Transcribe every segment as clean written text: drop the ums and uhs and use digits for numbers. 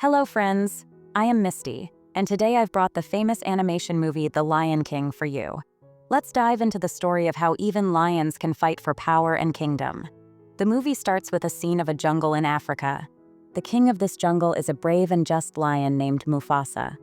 Hello friends, I am Misty, and today I've brought the famous animation movie The Lion King for you. Let's dive into the story of how even lions can fight for power and kingdom. The movie starts with a scene of a jungle in Africa. The king of this jungle is a brave and just lion named Mufasa.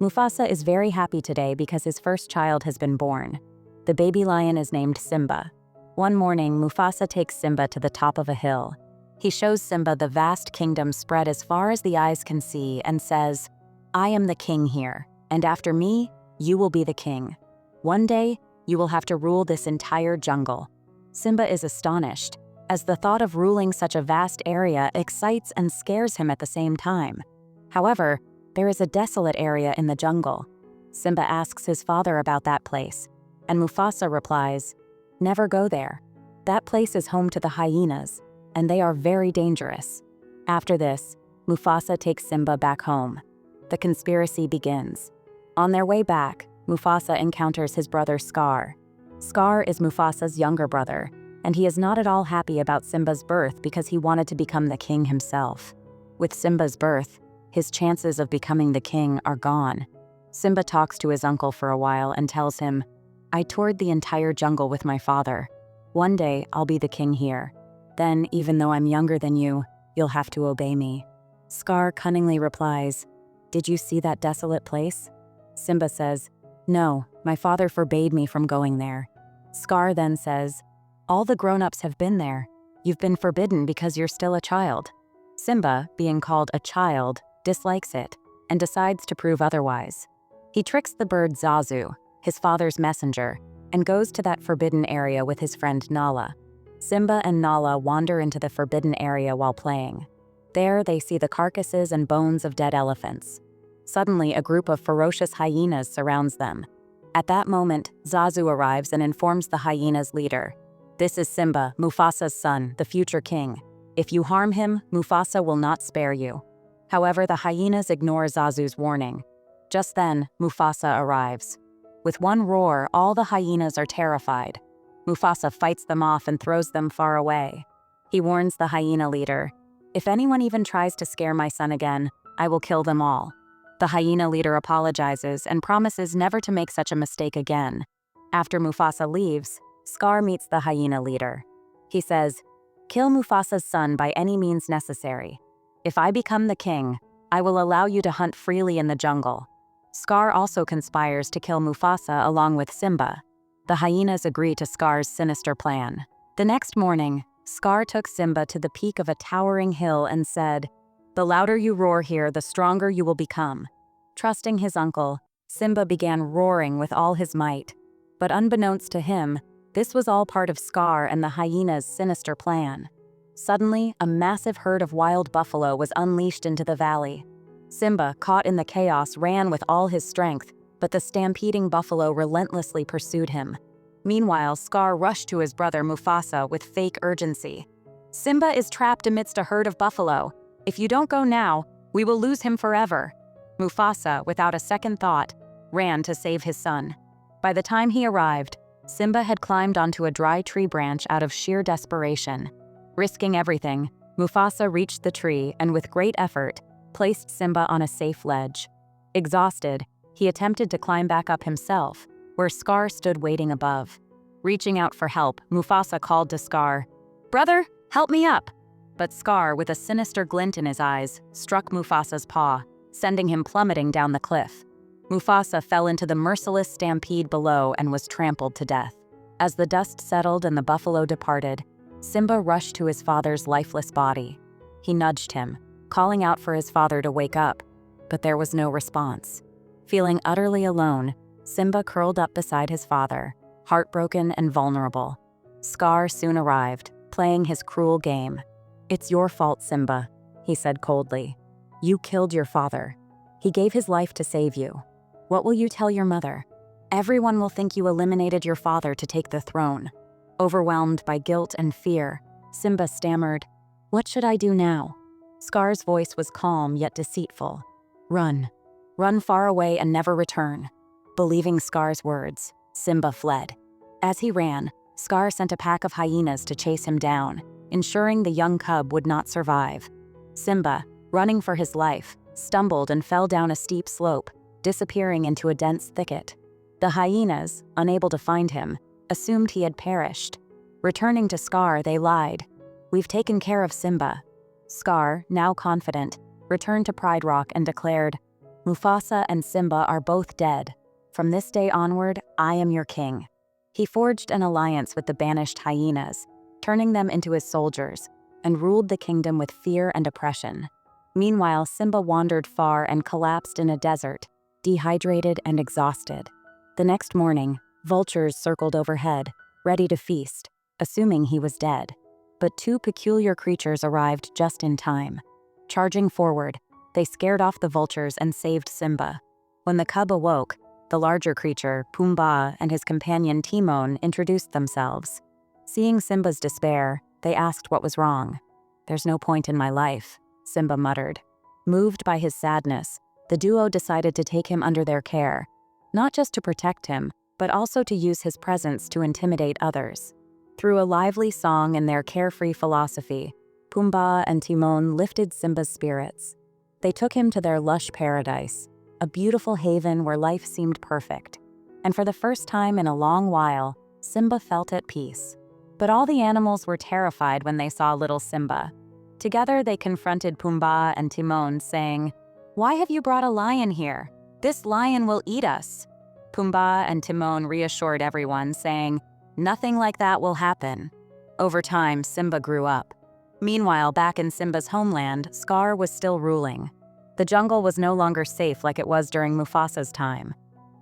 Mufasa is very happy today because his first child has been born. The baby lion is named Simba. One morning, Mufasa takes Simba to the top of a hill. He shows Simba the vast kingdom spread as far as the eyes can see and says, "I am the king here, and after me, you will be the king. One day, you will have to rule this entire jungle." Simba is astonished, as the thought of ruling such a vast area excites and scares him at the same time. However, there is a desolate area in the jungle. Simba asks his father about that place, and Mufasa replies, "Never go there. That place is home to the hyenas, and they are very dangerous." After this, Mufasa takes Simba back home. The conspiracy begins. On their way back, Mufasa encounters his brother Scar. Scar is Mufasa's younger brother, and he is not at all happy about Simba's birth because he wanted to become the king himself. With Simba's birth, his chances of becoming the king are gone. Simba talks to his uncle for a while and tells him, "I toured the entire jungle with my father. One day, I'll be the king here. Then, even though I'm younger than you, you'll have to obey me." Scar cunningly replies, "Did you see that desolate place?" Simba says, "No, my father forbade me from going there." Scar then says, "All the grown-ups have been there. You've been forbidden because you're still a child." Simba, being called a child, dislikes it and decides to prove otherwise. He tricks the bird Zazu, his father's messenger, and goes to that forbidden area with his friend Nala. Simba and Nala wander into the forbidden area while playing. There, they see the carcasses and bones of dead elephants. Suddenly, a group of ferocious hyenas surrounds them. At that moment, Zazu arrives and informs the hyena's leader, "This is Simba, Mufasa's son, the future king. If you harm him, Mufasa will not spare you." However, the hyenas ignore Zazu's warning. Just then, Mufasa arrives. With one roar, all the hyenas are terrified. Mufasa fights them off and throws them far away. He warns the hyena leader, "If anyone even tries to scare my son again, I will kill them all." The hyena leader apologizes and promises never to make such a mistake again. After Mufasa leaves, Scar meets the hyena leader. He says, "Kill Mufasa's son by any means necessary. If I become the king, I will allow you to hunt freely in the jungle." Scar also conspires to kill Mufasa along with Simba. The hyenas agree to Scar's sinister plan. The next morning, Scar took Simba to the peak of a towering hill and said, "The louder you roar here, the stronger you will become." Trusting his uncle, Simba began roaring with all his might. But unbeknownst to him, this was all part of Scar and the hyenas' sinister plan. Suddenly, a massive herd of wild buffalo was unleashed into the valley. Simba, caught in the chaos, ran with all his strength, but the stampeding buffalo relentlessly pursued him. Meanwhile, Scar rushed to his brother Mufasa with fake urgency. "Simba is trapped amidst a herd of buffalo. If you don't go now, we will lose him forever." Mufasa, without a second thought, ran to save his son. By the time he arrived, Simba had climbed onto a dry tree branch out of sheer desperation. Risking everything, Mufasa reached the tree and with great effort, placed Simba on a safe ledge. Exhausted, he attempted to climb back up himself, where Scar stood waiting above. Reaching out for help, Mufasa called to Scar, "Brother, help me up!" But Scar, with a sinister glint in his eyes, struck Mufasa's paw, sending him plummeting down the cliff. Mufasa fell into the merciless stampede below and was trampled to death. As the dust settled and the buffalo departed, Simba rushed to his father's lifeless body. He nudged him, calling out for his father to wake up, but there was no response. Feeling utterly alone, Simba curled up beside his father, heartbroken and vulnerable. Scar soon arrived, playing his cruel game. "It's your fault, Simba," he said coldly. "You killed your father. He gave his life to save you. What will you tell your mother? Everyone will think you eliminated your father to take the throne." Overwhelmed by guilt and fear, Simba stammered, "What should I do now?" Scar's voice was calm yet deceitful. "Run. Run far away and never return." Believing Scar's words, Simba fled. As he ran, Scar sent a pack of hyenas to chase him down, ensuring the young cub would not survive. Simba, running for his life, stumbled and fell down a steep slope, disappearing into a dense thicket. The hyenas, unable to find him, assumed he had perished. Returning to Scar, they lied. "We've taken care of Simba." Scar, now confident, returned to Pride Rock and declared, "Mufasa and Simba are both dead. From this day onward, I am your king." He forged an alliance with the banished hyenas, turning them into his soldiers, and ruled the kingdom with fear and oppression. Meanwhile, Simba wandered far and collapsed in a desert, dehydrated and exhausted. The next morning, vultures circled overhead, ready to feast, assuming he was dead. But two peculiar creatures arrived just in time. Charging forward, they scared off the vultures and saved Simba. When the cub awoke, the larger creature, Pumbaa, and his companion Timon introduced themselves. Seeing Simba's despair, they asked what was wrong. "There's no point in my life," Simba muttered. Moved by his sadness, the duo decided to take him under their care, not just to protect him, but also to use his presence to intimidate others. Through a lively song and their carefree philosophy, Pumbaa and Timon lifted Simba's spirits. They took him to their Lush Paradise, a beautiful haven where life seemed perfect. And for the first time in a long while, Simba felt at peace. But all the animals were terrified when they saw little Simba. Together they confronted Pumbaa and Timon, saying, "Why have you brought a lion here? This lion will eat us." Pumbaa and Timon reassured everyone, saying, "Nothing like that will happen." Over time, Simba grew up. Meanwhile, back in Simba's homeland, Scar was still ruling. The jungle was no longer safe like it was during Mufasa's time.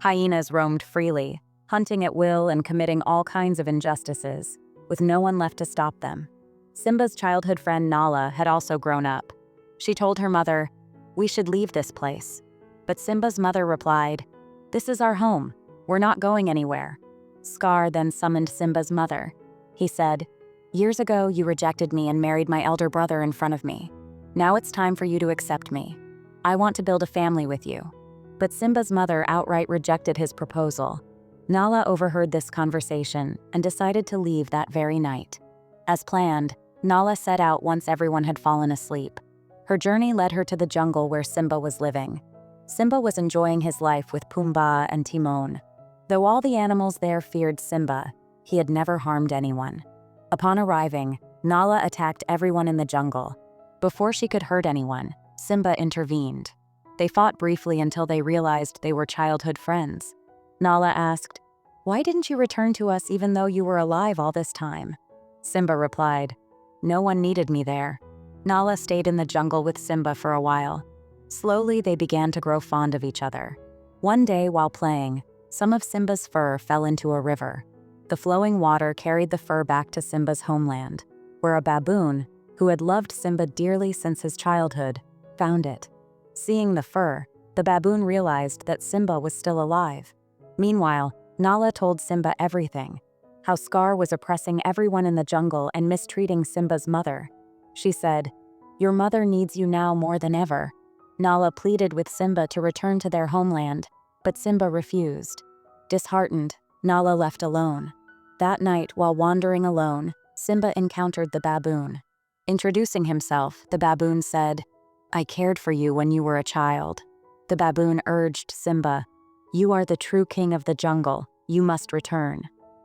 Hyenas roamed freely, hunting at will and committing all kinds of injustices, with no one left to stop them. Simba's childhood friend Nala had also grown up. She told her mother, "We should leave this place." But Simba's mother replied, "This is our home. We're not going anywhere." Scar then summoned Simba's mother. He said, "Years ago, you rejected me and married my elder brother in front of me. Now it's time for you to accept me. I want to build a family with you." But Simba's mother outright rejected his proposal. Nala overheard this conversation and decided to leave that very night. As planned, Nala set out once everyone had fallen asleep. Her journey led her to the jungle where Simba was living. Simba was enjoying his life with Pumbaa and Timon. Though all the animals there feared Simba, he had never harmed anyone. Upon arriving, Nala attacked everyone in the jungle. Before she could hurt anyone, Simba intervened. They fought briefly until they realized they were childhood friends. Nala asked, "Why didn't you return to us even though you were alive all this time?" Simba replied, "No one needed me there." Nala stayed in the jungle with Simba for a while. Slowly, they began to grow fond of each other. One day, while playing, some of Simba's fur fell into a river. The flowing water carried the fur back to Simba's homeland, where a baboon, who had loved Simba dearly since his childhood, found it. Seeing the fur, the baboon realized that Simba was still alive. Meanwhile, Nala told Simba everything, how Scar was oppressing everyone in the jungle and mistreating Simba's mother. She said, "Your mother needs you now more than ever." Nala pleaded with Simba to return to their homeland, but Simba refused. Disheartened, Nala left alone. That night, while wandering alone, Simba encountered the baboon. Introducing himself, the baboon said, "I cared for you when you were a child." The baboon urged Simba, "You are the true king of the jungle. You must return."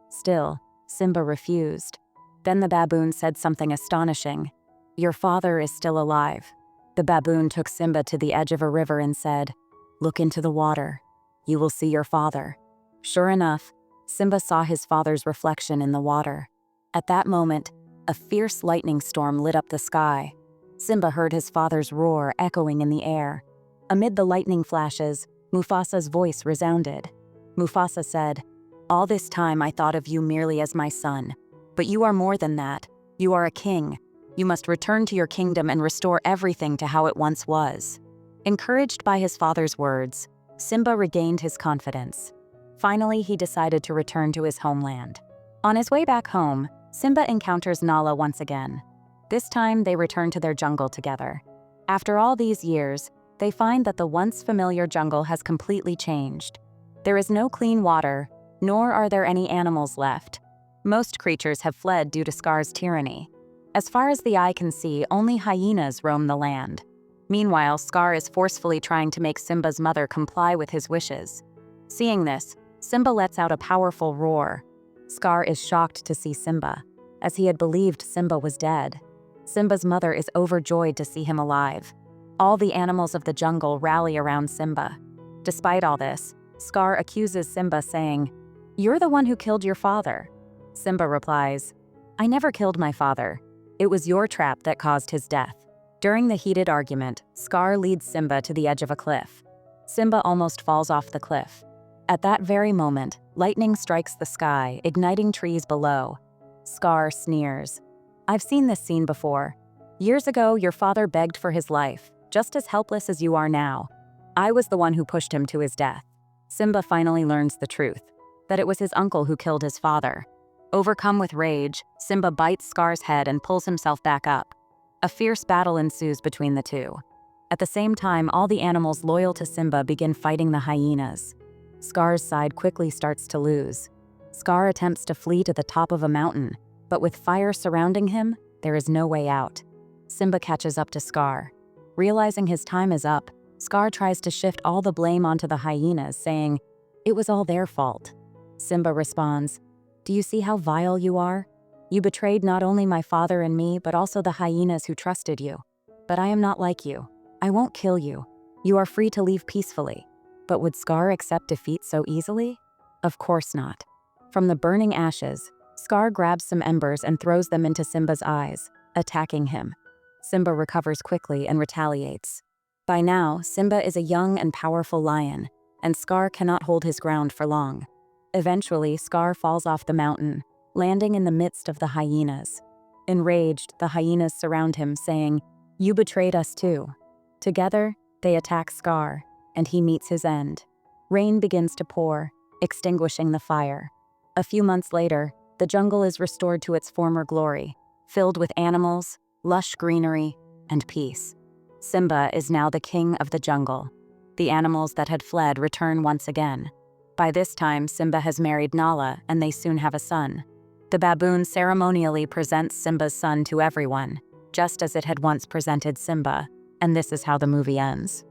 Still, Simba refused. Then the baboon said something astonishing. "Your father is still alive." The baboon took Simba to the edge of a river and said, "Look into the water. You will see your father." Sure enough, Simba saw his father's reflection in the water. At that moment, a fierce lightning storm lit up the sky. Simba heard his father's roar echoing in the air. Amid the lightning flashes, Mufasa's voice resounded. Mufasa said, "All this time I thought of you merely as my son. But you are more than that. You are a king. You must return to your kingdom and restore everything to how it once was." Encouraged by his father's words, Simba regained his confidence. Finally, he decided to return to his homeland. On his way back home, Simba encounters Nala once again. This time, they return to their jungle together. After all these years, they find that the once familiar jungle has completely changed. There is no clean water, nor are there any animals left. Most creatures have fled due to Scar's tyranny. As far as the eye can see, only hyenas roam the land. Meanwhile, Scar is forcefully trying to make Simba's mother comply with his wishes. Seeing this, Simba lets out a powerful roar. Scar is shocked to see Simba, as he had believed Simba was dead. Simba's mother is overjoyed to see him alive. All the animals of the jungle rally around Simba. Despite all this, Scar accuses Simba, saying, "You're the one who killed your father." Simba replies, "I never killed my father. It was your trap that caused his death." During the heated argument, Scar leads Simba to the edge of a cliff. Simba almost falls off the cliff. At that very moment, lightning strikes the sky, igniting trees below. Scar sneers. "I've seen this scene before. Years ago, your father begged for his life, just as helpless as you are now. I was the one who pushed him to his death." Simba finally learns the truth, that it was his uncle who killed his father. Overcome with rage, Simba bites Scar's head and pulls himself back up. A fierce battle ensues between the two. At the same time, all the animals loyal to Simba begin fighting the hyenas. Scar's side quickly starts to lose. Scar attempts to flee to the top of a mountain, but with fire surrounding him, there is no way out. Simba catches up to Scar. Realizing his time is up, Scar tries to shift all the blame onto the hyenas, saying, "It was all their fault." Simba responds, "Do you see how vile you are? You betrayed not only my father and me, but also the hyenas who trusted you. But I am not like you. I won't kill you. You are free to leave peacefully." But would Scar accept defeat so easily? Of course not. From the burning ashes, Scar grabs some embers and throws them into Simba's eyes, attacking him. Simba recovers quickly and retaliates. By now, Simba is a young and powerful lion, and Scar cannot hold his ground for long. Eventually, Scar falls off the mountain, landing in the midst of the hyenas. Enraged, the hyenas surround him, saying, "You betrayed us too." Together, they attack Scar, and he meets his end. Rain begins to pour, extinguishing the fire. A few months later, the jungle is restored to its former glory, filled with animals, lush greenery, and peace. Simba is now the king of the jungle. The animals that had fled return once again. By this time, Simba has married Nala, and they soon have a son. The baboon ceremonially presents Simba's son to everyone, just as it had once presented Simba, and this is how the movie ends.